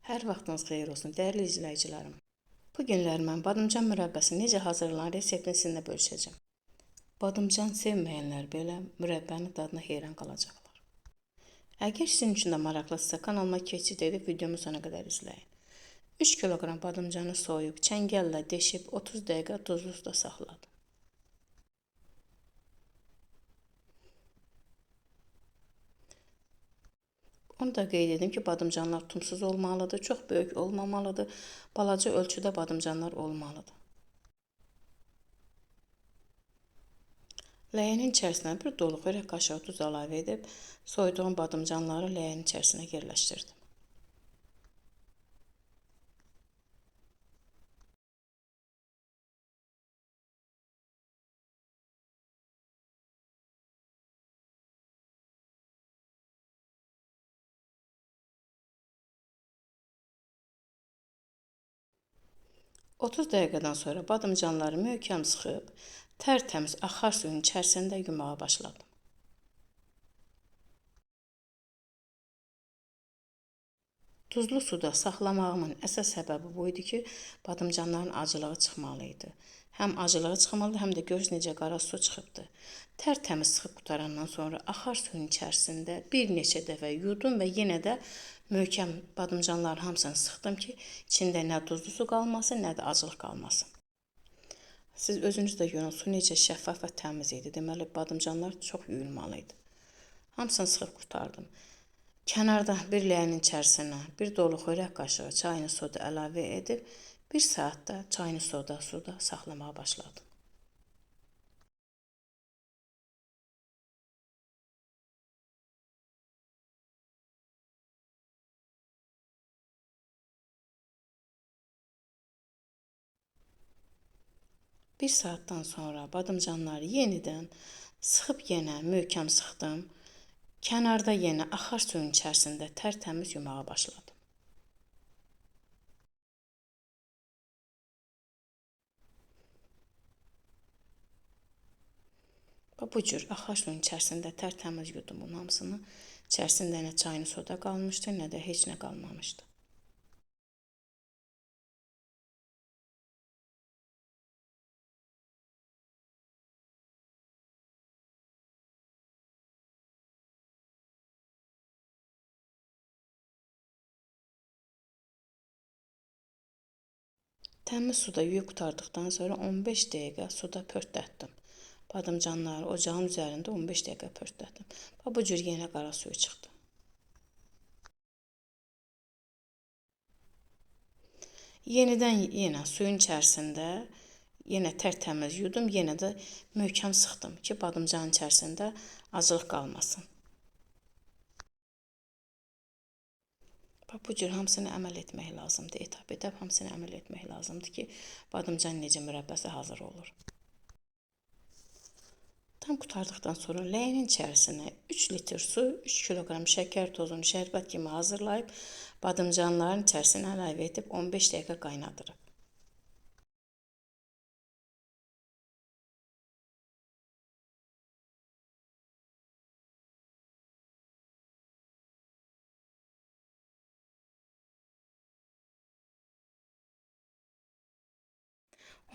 Hər vaxtınız xeyir olsun, dəyərli izləyicilərim. Bu günlər mən badımcan mürəbbəsini necə hazırlanır reseptini sizinlə bölüşəcəm. Badımcan sevməyənlər belə mürəbbənin dadına heyran qalacaqlar. Əgər sizin üçün də maraqlıdırsa, kanalıma keçid edib videomu sona qədər izləyin. 3 kiloqram badımcanı soyub, çəngəllə deşib 30 dəqiqə duzlu suda saxladım. Onu da qeyd edim ki, badımcanlar tumsuz olmalıdır, çox böyük olmamalıdır, balaca ölçüdə badımcanlar olmalıdır. Ləyənin içərisinə bir dolu xörək qaşığı duz əlavə edib, soyduğum badımcanları ləyənin içərisinə yerləşdirdim. Otuz dəqiqədən sonra badımcanları möhkəm sıxıb, tərtəmiz axar suyun içərisində yumağa başladım. Duzlu suda saxlamağımın əsas səbəbi bu idi ki, badımcanların acılığı çıxmalı idi. Həm acılığı çıxmalı, həm də görürsünüz necə qara su çıxıbdı. Tərtəmiz sıxıb qutarandan sonra axar suyun içərisində bir neçə dəfə yudum və yenə də möhkəm badımcanların hamısını sıxdım ki, içində nə duzlu su qalmasın, nə də acılıq qalmasın. Siz özünüz də görün, su necə şəffaf və təmiz idi. Deməli, badımcanlar çox yuyulmalı idi. Hamısını sıxıb qurtardım. Kənarda bir ləyənin içərisinə bir dolu xörək qaşığı çayını soda əlavə edib, 1 saatda çayını suda saxlamağa başladım. Bir saatdan sonra badımcanları yenidən sıxıb yenə möhkəm sıxdım. Kənarda yenə axar suyun içərisində tərtəmiz yumağa başladım. Bu cür axar suyun içərisində tərtəmiz yudum bunun hamısını. İçərisində nə çayını soda qalmışdı, nə də heç nə qalmamışdı. Təmiz suda yuyub qurtardıqdan sonra 15 dəqiqə suda pörtdətdim. Badımcanları ocağın üzərində 15 dəqiqə pörtdətdim. Bu cür yenə qara suyu çıxdı. Yenidən yenə suyun içərisində yenə tərtəmiz yudum, yenə də möhkəm sıxdım ki, badımcanın içərisində acılıq qalmasın. Bu cür hamısını əməl etmək lazımdır. Etap hamısını əməl etmək lazımdır ki, badımcan necə mürəbbəsi hazır olur. Tam qurtardıqdan sonra ləyənin içərisinə 3 litr su, 3 kiloqram şəkər tozunu şərbət kimi hazırlayıb, badımcanların içərisinə əlavə edib 15 dəqiqə qaynadırıq.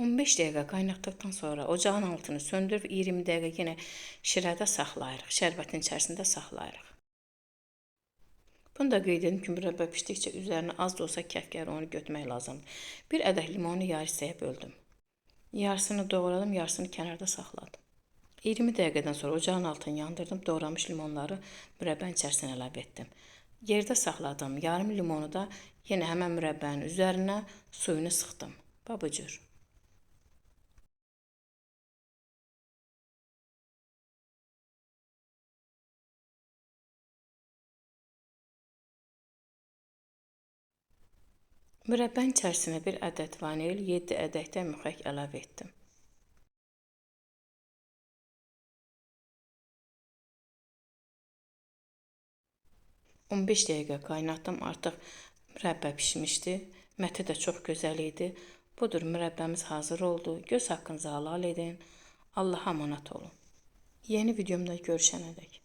On 15 dəqiqə qaynatdıqdan sonra ocağın altını söndürüb 20 dəqiqə yenə şirədə saxlayırıq, şərbətin içərisində saxlayırıq. Bunu da qeyd edim ki, mürəbbə pişdikcə üzərinə az da olsa kəfkər onu götürmək lazımdır. Bir ədəd limonu yarı hissəyə böldüm. Yarısını doğradım, yarısını kənarda saxladım. 20 dəqiqədən sonra ocağın altını yandırdım, doğramış limonları mürəbbənin içərisinə əlavə etdim. Yerdə saxladığım yarım limonu da yenə həmən mürəbbənin üzərinə suyunu sıxdım. Bu cür. Mürəbbənin içərisinə bir ədəd vanil, 7 ədəd də müxək əlavə etdim. On 15 dəqiqə qaynatdım, artıq mürəbbə pişmişdi. Məti də çox gözəl idi. Budur, mürəbbəmiz hazır oldu. Göz haqqınızı halal edin. Allaha əmanət olun. Yeni videomda görüşənədək.